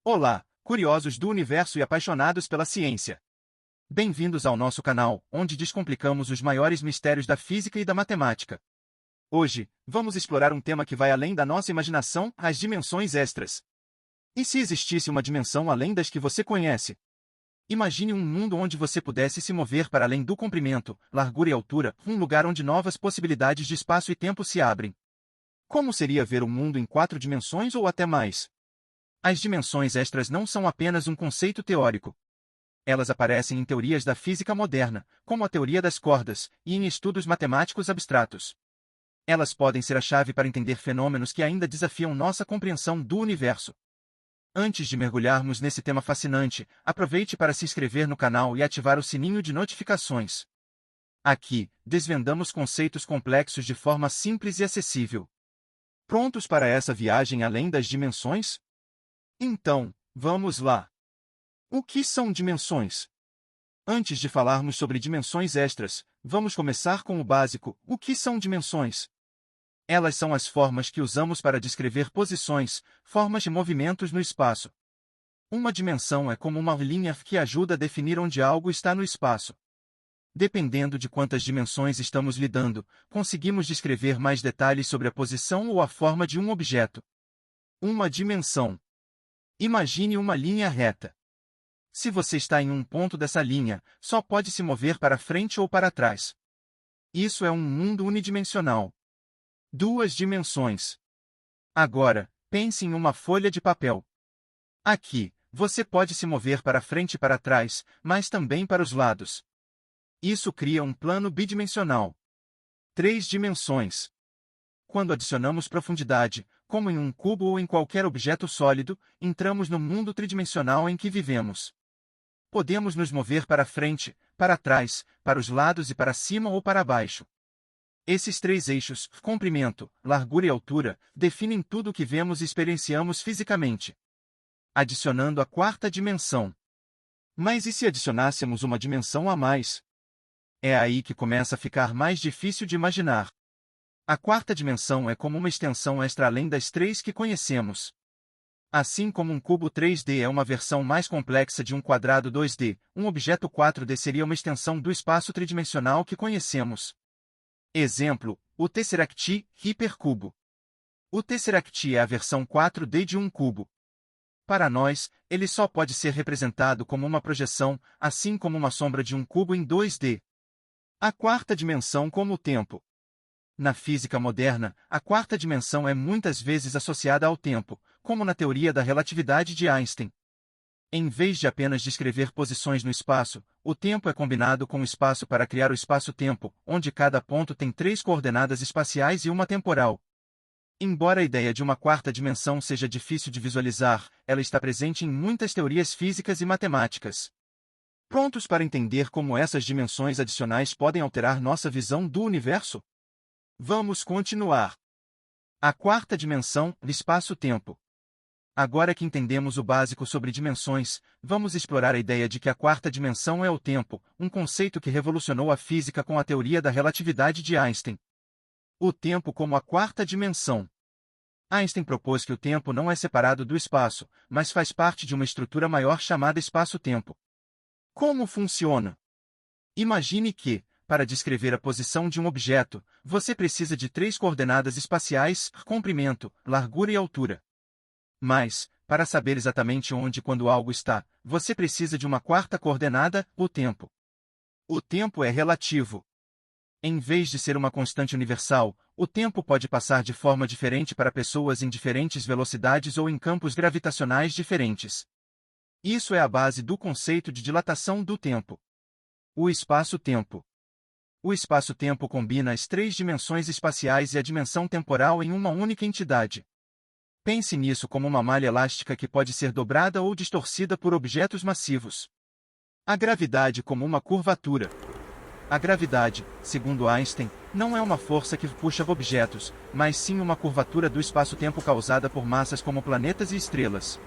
Olá, curiosos do universo e apaixonados pela ciência. Bem-vindos ao nosso canal, onde descomplicamos os maiores mistérios da física e da matemática. Hoje, vamos explorar um tema que vai além da nossa imaginação, as dimensões extras. E se existisse uma dimensão além das que você conhece? Imagine um mundo onde você pudesse se mover para além do comprimento, largura e altura, um lugar onde novas possibilidades de espaço e tempo se abrem. Como seria ver o mundo em 4 dimensões ou até mais? As dimensões extras não são apenas um conceito teórico. Elas aparecem em teorias da física moderna, como a teoria das cordas, e em estudos matemáticos abstratos. Elas podem ser a chave para entender fenômenos que ainda desafiam nossa compreensão do universo. Antes de mergulharmos nesse tema fascinante, aproveite para se inscrever no canal e ativar o sininho de notificações. Aqui, desvendamos conceitos complexos de forma simples e acessível. Prontos para essa viagem além das dimensões? Então, vamos lá. O que são dimensões? Antes de falarmos sobre dimensões extras, vamos começar com o básico: o que são dimensões? Elas são as formas que usamos para descrever posições, formas de movimentos no espaço. Uma dimensão é como uma linha que ajuda a definir onde algo está no espaço. Dependendo de quantas dimensões estamos lidando, conseguimos descrever mais detalhes sobre a posição ou a forma de um objeto. Uma dimensão. Imagine uma linha reta. Se você está em um ponto dessa linha, só pode se mover para frente ou para trás. Isso é um mundo unidimensional. 2 dimensões. Agora, pense em uma folha de papel. Aqui, você pode se mover para frente e para trás, mas também para os lados. Isso cria um plano bidimensional. 3 dimensões. Quando adicionamos profundidade, como em um cubo ou em qualquer objeto sólido, entramos no mundo tridimensional em que vivemos. Podemos nos mover para frente, para trás, para os lados e para cima ou para baixo. Esses 3 eixos, comprimento, largura e altura, definem tudo o que vemos e experienciamos fisicamente. Adicionando a 4ª dimensão. Mas e se adicionássemos uma dimensão a mais? É aí que começa a ficar mais difícil de imaginar. A 4ª dimensão é como uma extensão extra além das 3 que conhecemos. Assim como um cubo 3D é uma versão mais complexa de um quadrado 2D, um objeto 4D seria uma extensão do espaço tridimensional que conhecemos. Exemplo, o Tesseract hipercubo. O Tesseract é a versão 4D de um cubo. Para nós, ele só pode ser representado como uma projeção, assim como uma sombra de um cubo em 2D. A 4ª dimensão como o tempo. Na física moderna, a 4ª dimensão é muitas vezes associada ao tempo, como na teoria da relatividade de Einstein. Em vez de apenas descrever posições no espaço, o tempo é combinado com o espaço para criar o espaço-tempo, onde cada ponto tem 3 coordenadas espaciais e uma temporal. Embora a ideia de uma 4ª dimensão seja difícil de visualizar, ela está presente em muitas teorias físicas e matemáticas. Prontos para entender como essas dimensões adicionais podem alterar nossa visão do universo? Vamos continuar. A 4ª dimensão, espaço-tempo. Agora que entendemos o básico sobre dimensões, vamos explorar a ideia de que a 4ª dimensão é o tempo, um conceito que revolucionou a física com a teoria da relatividade de Einstein. O tempo como a 4ª dimensão. Einstein propôs que o tempo não é separado do espaço, mas faz parte de uma estrutura maior chamada espaço-tempo. Como funciona? Imagine que, para descrever a posição de um objeto, você precisa de 3 coordenadas espaciais, comprimento, largura e altura. Mas, para saber exatamente onde e quando algo está, você precisa de uma 4ª coordenada, o tempo. O tempo é relativo. Em vez de ser uma constante universal, o tempo pode passar de forma diferente para pessoas em diferentes velocidades ou em campos gravitacionais diferentes. Isso é a base do conceito de dilatação do tempo. O espaço-tempo. O espaço-tempo combina as 3 dimensões espaciais e a dimensão temporal em uma única entidade. Pense nisso como uma malha elástica que pode ser dobrada ou distorcida por objetos massivos. A gravidade como uma curvatura. A gravidade, segundo Einstein, não é uma força que puxa objetos, mas sim uma curvatura do espaço-tempo causada por massas como planetas e estrelas.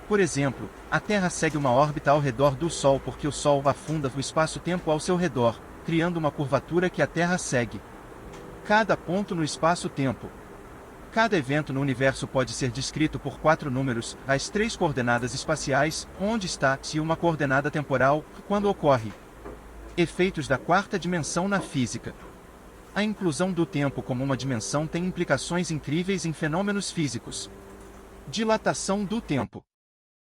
Por exemplo, a Terra segue uma órbita ao redor do Sol porque o Sol afunda o espaço-tempo ao seu redor, criando uma curvatura que a Terra segue. Cada ponto no espaço-tempo. Cada evento no universo pode ser descrito por 4 números, as 3 coordenadas espaciais, onde está, e uma coordenada temporal, quando ocorre. Efeitos da quarta dimensão na física. A inclusão do tempo como uma dimensão tem implicações incríveis em fenômenos físicos. Dilatação do tempo.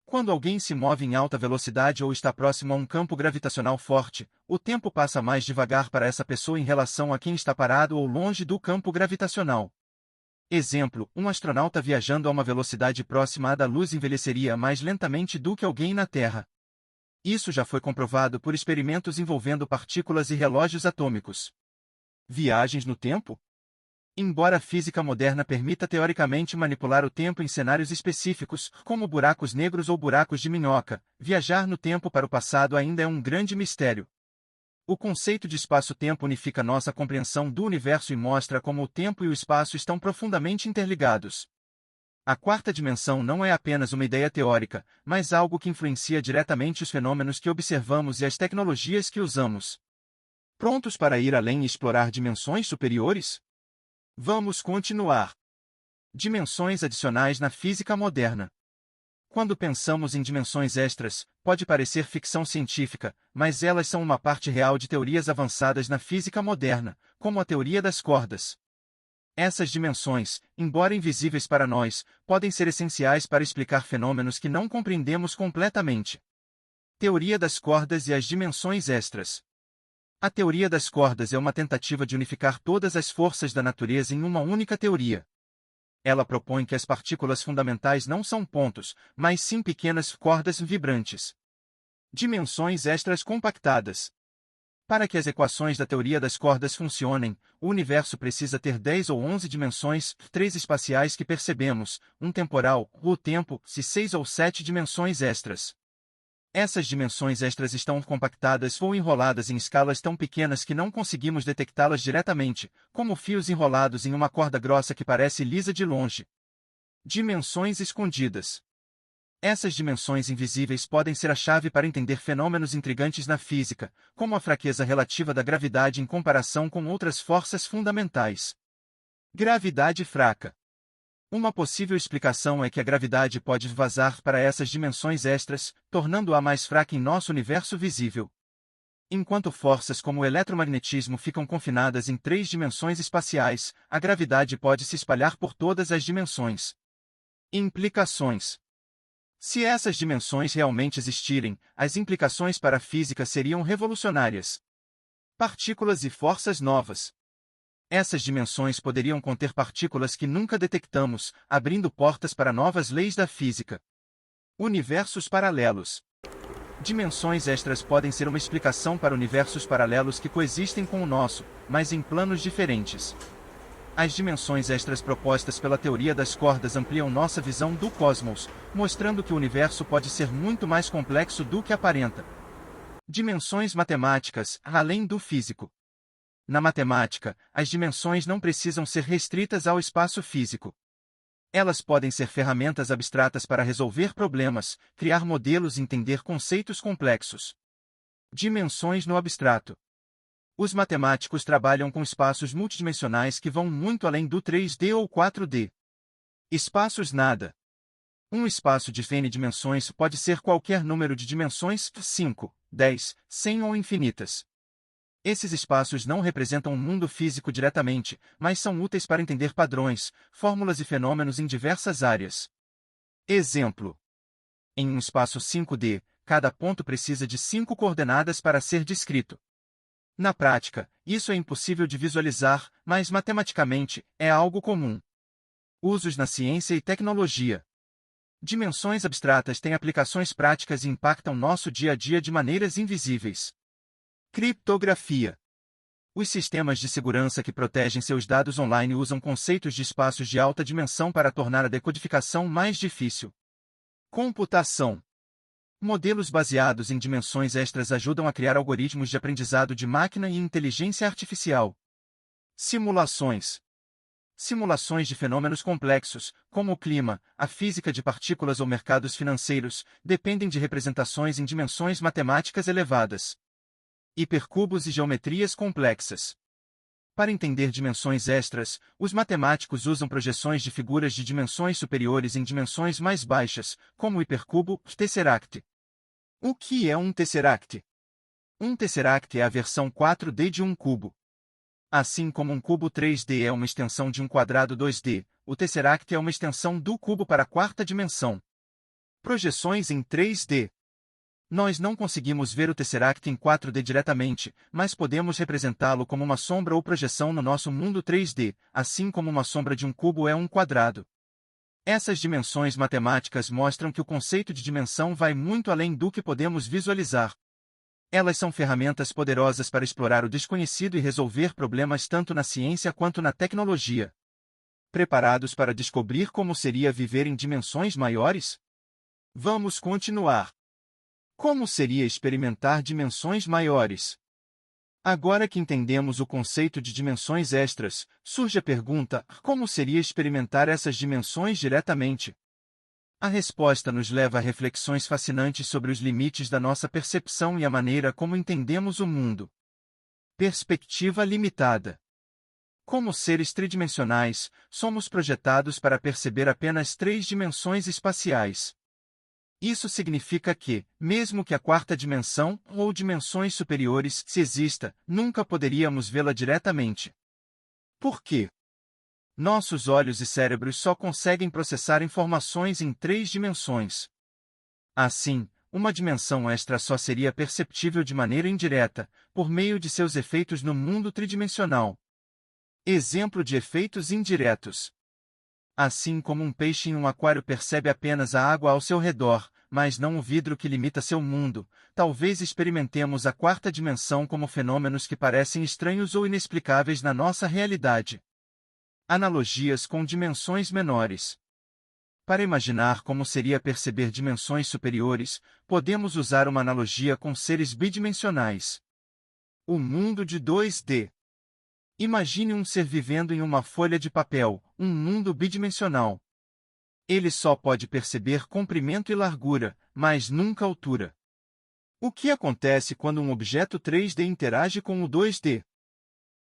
Quando alguém se move em alta velocidade ou está próximo a um campo gravitacional forte, o tempo passa mais devagar para essa pessoa em relação a quem está parado ou longe do campo gravitacional. Exemplo, um astronauta viajando a uma velocidade próxima à da luz envelheceria mais lentamente do que alguém na Terra. Isso já foi comprovado por experimentos envolvendo partículas e relógios atômicos. Viagens no tempo? Embora a física moderna permita teoricamente manipular o tempo em cenários específicos, como buracos negros ou buracos de minhoca, viajar no tempo para o passado ainda é um grande mistério. O conceito de espaço-tempo unifica nossa compreensão do universo e mostra como o tempo e o espaço estão profundamente interligados. A quarta dimensão não é apenas uma ideia teórica, mas algo que influencia diretamente os fenômenos que observamos e as tecnologias que usamos. Prontos para ir além e explorar dimensões superiores? Vamos continuar. Dimensões adicionais na física moderna. Quando pensamos em dimensões extras, pode parecer ficção científica, mas elas são uma parte real de teorias avançadas na física moderna, como a teoria das cordas. Essas dimensões, embora invisíveis para nós, podem ser essenciais para explicar fenômenos que não compreendemos completamente. Teoria das cordas e as dimensões extras. A teoria das cordas é uma tentativa de unificar todas as forças da natureza em uma única teoria. Ela propõe que as partículas fundamentais não são pontos, mas sim pequenas cordas vibrantes. Dimensões extras compactadas. Para que as equações da teoria das cordas funcionem, o universo precisa ter 10 ou 11 dimensões, 3 espaciais que percebemos, um temporal, o tempo, e 6 ou 7 dimensões extras. Essas dimensões extras estão compactadas ou enroladas em escalas tão pequenas que não conseguimos detectá-las diretamente, como fios enrolados em uma corda grossa que parece lisa de longe. Dimensões escondidas. Essas dimensões invisíveis podem ser a chave para entender fenômenos intrigantes na física, como a fraqueza relativa da gravidade em comparação com outras forças fundamentais. Gravidade fraca. Uma possível explicação é que a gravidade pode vazar para essas dimensões extras, tornando-a mais fraca em nosso universo visível. Enquanto forças como o eletromagnetismo ficam confinadas em 3 dimensões espaciais, a gravidade pode se espalhar por todas as dimensões. Implicações. Se essas dimensões realmente existirem, as implicações para a física seriam revolucionárias. Partículas e forças novas. Essas dimensões poderiam conter partículas que nunca detectamos, abrindo portas para novas leis da física. Universos paralelos. Dimensões extras podem ser uma explicação para universos paralelos que coexistem com o nosso, mas em planos diferentes. As dimensões extras propostas pela teoria das cordas ampliam nossa visão do cosmos, mostrando que o universo pode ser muito mais complexo do que aparenta. Dimensões matemáticas, além do físico. Na matemática, as dimensões não precisam ser restritas ao espaço físico. Elas podem ser ferramentas abstratas para resolver problemas, criar modelos e entender conceitos complexos. Dimensões no abstrato. Os matemáticos trabalham com espaços multidimensionais que vão muito além do 3D ou 4D. Espaços nada. Um espaço de n dimensões pode ser qualquer número de dimensões, 5, 10, 100 ou infinitas. Esses espaços não representam um mundo físico diretamente, mas são úteis para entender padrões, fórmulas e fenômenos em diversas áreas. Exemplo. Em um espaço 5D, cada ponto precisa de 5 coordenadas para ser descrito. Na prática, isso é impossível de visualizar, mas matematicamente, é algo comum. Usos na ciência e tecnologia. Dimensões abstratas têm aplicações práticas e impactam nosso dia a dia de maneiras invisíveis. Criptografia. Os sistemas de segurança que protegem seus dados online usam conceitos de espaços de alta dimensão para tornar a decodificação mais difícil. Computação. Modelos baseados em dimensões extras ajudam a criar algoritmos de aprendizado de máquina e inteligência artificial. Simulações. Simulações de fenômenos complexos, como o clima, a física de partículas ou mercados financeiros, dependem de representações em dimensões matemáticas elevadas. Hipercubos e geometrias complexas. Para entender dimensões extras, os matemáticos usam projeções de figuras de dimensões superiores em dimensões mais baixas, como o hipercubo, tesseract. O que é um tesseract? Um tesseract é a versão 4D de um cubo. Assim como um cubo 3D é uma extensão de um quadrado 2D, o tesseract é uma extensão do cubo para a quarta dimensão. Projeções em 3D. Nós não conseguimos ver o tesseract em 4D diretamente, mas podemos representá-lo como uma sombra ou projeção no nosso mundo 3D, assim como uma sombra de um cubo é um quadrado. Essas dimensões matemáticas mostram que o conceito de dimensão vai muito além do que podemos visualizar. Elas são ferramentas poderosas para explorar o desconhecido e resolver problemas tanto na ciência quanto na tecnologia. Preparados para descobrir como seria viver em dimensões maiores? Vamos continuar. Como seria experimentar dimensões maiores? Agora que entendemos o conceito de dimensões extras, surge a pergunta: como seria experimentar essas dimensões diretamente? A resposta nos leva a reflexões fascinantes sobre os limites da nossa percepção e a maneira como entendemos o mundo. Perspectiva limitada. Como seres tridimensionais, somos projetados para perceber apenas 3 dimensões espaciais. Isso significa que, mesmo que a quarta dimensão, ou dimensões superiores, se exista, nunca poderíamos vê-la diretamente. Por quê? Nossos olhos e cérebros só conseguem processar informações em 3 dimensões. Assim, uma dimensão extra só seria perceptível de maneira indireta, por meio de seus efeitos no mundo tridimensional. Exemplo de efeitos indiretos. Assim como um peixe em um aquário percebe apenas a água ao seu redor, mas não o vidro que limita seu mundo, talvez experimentemos a quarta dimensão como fenômenos que parecem estranhos ou inexplicáveis na nossa realidade. Analogias com dimensões menores. Para imaginar como seria perceber dimensões superiores, podemos usar uma analogia com seres bidimensionais. O mundo de 2D. Imagine um ser vivendo em uma folha de papel, um mundo bidimensional. Ele só pode perceber comprimento e largura, mas nunca altura. O que acontece quando um objeto 3D interage com o 2D?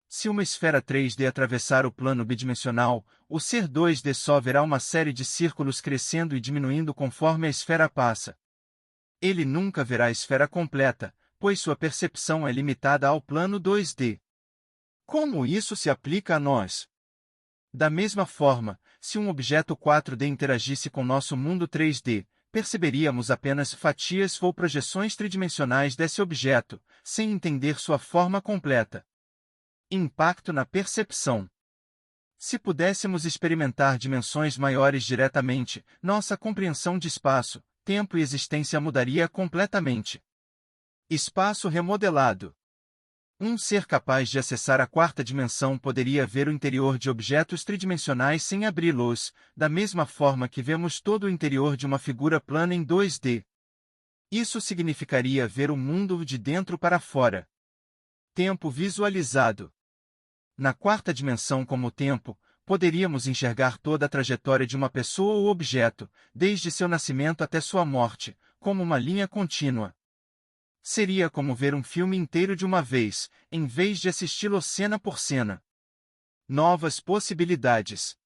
Se uma esfera 3D atravessar o plano bidimensional, o ser 2D só verá uma série de círculos crescendo e diminuindo conforme a esfera passa. Ele nunca verá a esfera completa, pois sua percepção é limitada ao plano 2D. Como isso se aplica a nós? Da mesma forma, se um objeto 4D interagisse com nosso mundo 3D, perceberíamos apenas fatias ou projeções tridimensionais desse objeto, sem entender sua forma completa. Impacto na percepção. Se pudéssemos experimentar dimensões maiores diretamente, nossa compreensão de espaço, tempo e existência mudaria completamente. Espaço remodelado. Um ser capaz de acessar a quarta dimensão poderia ver o interior de objetos tridimensionais sem abri-los, da mesma forma que vemos todo o interior de uma figura plana em 2D. Isso significaria ver o mundo de dentro para fora. Tempo visualizado. Na quarta dimensão como tempo, poderíamos enxergar toda a trajetória de uma pessoa ou objeto, desde seu nascimento até sua morte, como uma linha contínua. Seria como ver um filme inteiro de uma vez, em vez de assisti-lo cena por cena. Novas possibilidades.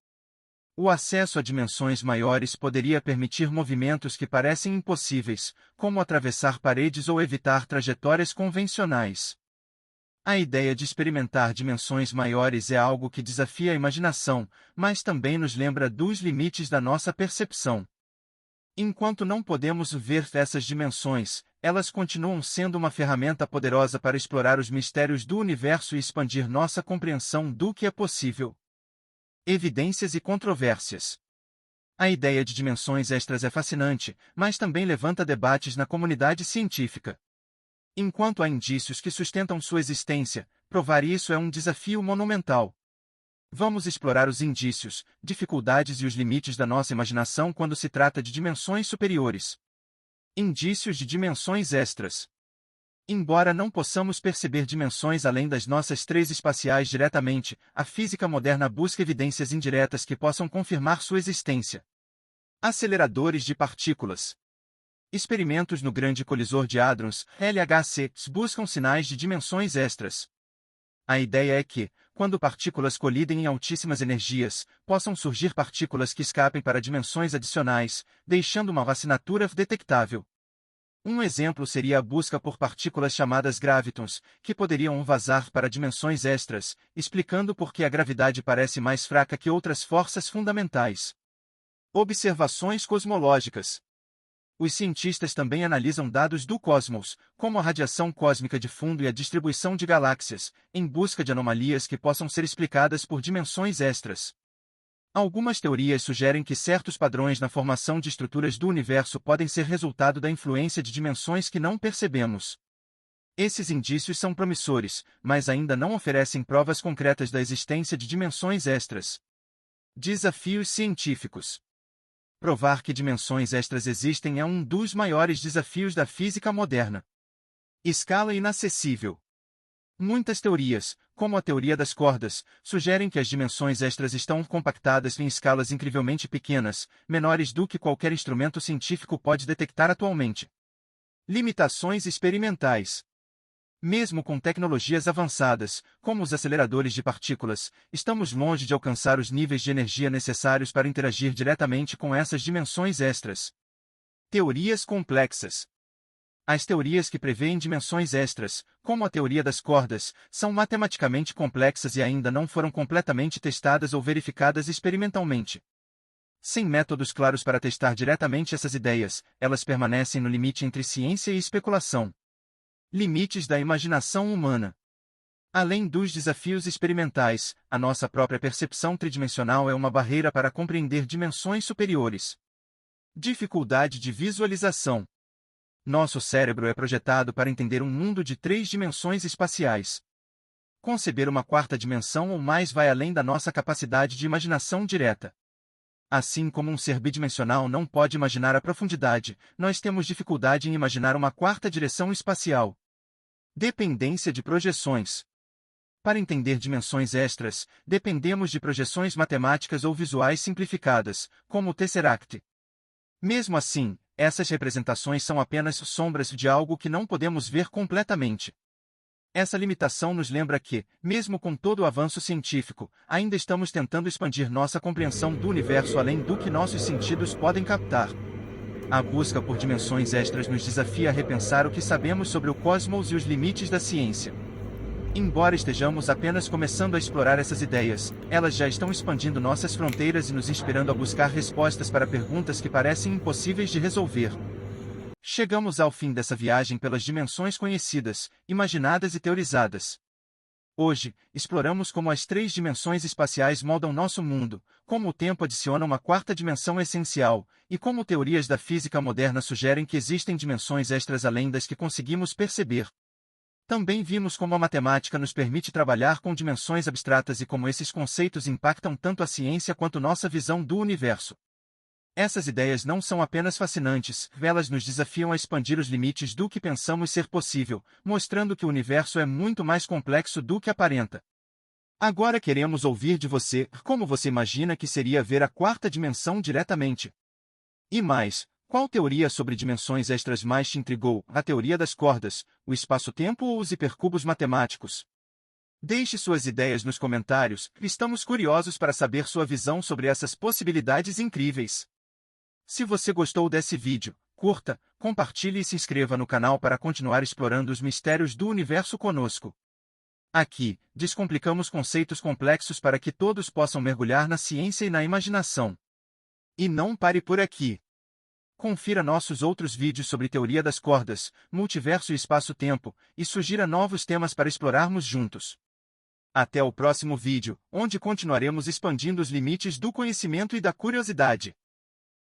O acesso a dimensões maiores poderia permitir movimentos que parecem impossíveis, como atravessar paredes ou evitar trajetórias convencionais. A ideia de experimentar dimensões maiores é algo que desafia a imaginação, mas também nos lembra dos limites da nossa percepção. Enquanto não podemos ver essas dimensões, elas continuam sendo uma ferramenta poderosa para explorar os mistérios do universo e expandir nossa compreensão do que é possível. Evidências e controvérsias. A ideia de dimensões extras é fascinante, mas também levanta debates na comunidade científica. Enquanto há indícios que sustentam sua existência, provar isso é um desafio monumental. Vamos explorar os indícios, dificuldades e os limites da nossa imaginação quando se trata de dimensões superiores. Indícios de dimensões extras. Embora não possamos perceber dimensões além das nossas 3 espaciais diretamente, a física moderna busca evidências indiretas que possam confirmar sua existência. Aceleradores de partículas. Experimentos no Grande Colisor de Hadrons, LHC, buscam sinais de dimensões extras. A ideia é que, quando partículas colidem em altíssimas energias, possam surgir partículas que escapem para dimensões adicionais, deixando uma assinatura detectável. Um exemplo seria a busca por partículas chamadas gravitons, que poderiam vazar para dimensões extras, explicando por que a gravidade parece mais fraca que outras forças fundamentais. Observações cosmológicas. Os cientistas também analisam dados do cosmos, como a radiação cósmica de fundo e a distribuição de galáxias, em busca de anomalias que possam ser explicadas por dimensões extras. Algumas teorias sugerem que certos padrões na formação de estruturas do universo podem ser resultado da influência de dimensões que não percebemos. Esses indícios são promissores, mas ainda não oferecem provas concretas da existência de dimensões extras. Desafios científicos. Provar que dimensões extras existem é um dos maiores desafios da física moderna. Escala inacessível. Muitas teorias, como a teoria das cordas, sugerem que as dimensões extras estão compactadas em escalas incrivelmente pequenas, menores do que qualquer instrumento científico pode detectar atualmente. Limitações experimentais. Mesmo com tecnologias avançadas, como os aceleradores de partículas, estamos longe de alcançar os níveis de energia necessários para interagir diretamente com essas dimensões extras. Teorias complexas. As teorias que prevêem dimensões extras, como a teoria das cordas, são matematicamente complexas e ainda não foram completamente testadas ou verificadas experimentalmente. Sem métodos claros para testar diretamente essas ideias, elas permanecem no limite entre ciência e especulação. Limites da imaginação humana. Além dos desafios experimentais, a nossa própria percepção tridimensional é uma barreira para compreender dimensões superiores. Dificuldade de visualização. Nosso cérebro é projetado para entender um mundo de 3 dimensões espaciais. Conceber uma quarta dimensão ou mais vai além da nossa capacidade de imaginação direta. Assim como um ser bidimensional não pode imaginar a profundidade, nós temos dificuldade em imaginar uma quarta direção espacial. Dependência de projeções. Para entender dimensões extras, dependemos de projeções matemáticas ou visuais simplificadas, como o Tesseract. Mesmo assim, essas representações são apenas sombras de algo que não podemos ver completamente. Essa limitação nos lembra que, mesmo com todo o avanço científico, ainda estamos tentando expandir nossa compreensão do universo além do que nossos sentidos podem captar. A busca por dimensões extras nos desafia a repensar o que sabemos sobre o cosmos e os limites da ciência. Embora estejamos apenas começando a explorar essas ideias, elas já estão expandindo nossas fronteiras e nos inspirando a buscar respostas para perguntas que parecem impossíveis de resolver. Chegamos ao fim dessa viagem pelas dimensões conhecidas, imaginadas e teorizadas. Hoje, exploramos como as 3 dimensões espaciais moldam nosso mundo, como o tempo adiciona uma quarta dimensão essencial, e como teorias da física moderna sugerem que existem dimensões extras além das que conseguimos perceber. Também vimos como a matemática nos permite trabalhar com dimensões abstratas e como esses conceitos impactam tanto a ciência quanto nossa visão do universo. Essas ideias não são apenas fascinantes, elas nos desafiam a expandir os limites do que pensamos ser possível, mostrando que o universo é muito mais complexo do que aparenta. Agora queremos ouvir de você como você imagina que seria ver a quarta dimensão diretamente. E mais, qual teoria sobre dimensões extras mais te intrigou, a teoria das cordas, o espaço-tempo ou os hipercubos matemáticos? Deixe suas ideias nos comentários, estamos curiosos para saber sua visão sobre essas possibilidades incríveis. Se você gostou desse vídeo, curta, compartilhe e se inscreva no canal para continuar explorando os mistérios do universo conosco. Aqui, descomplicamos conceitos complexos para que todos possam mergulhar na ciência e na imaginação. E não pare por aqui. Confira nossos outros vídeos sobre teoria das cordas, multiverso e espaço-tempo, e sugira novos temas para explorarmos juntos. Até o próximo vídeo, onde continuaremos expandindo os limites do conhecimento e da curiosidade.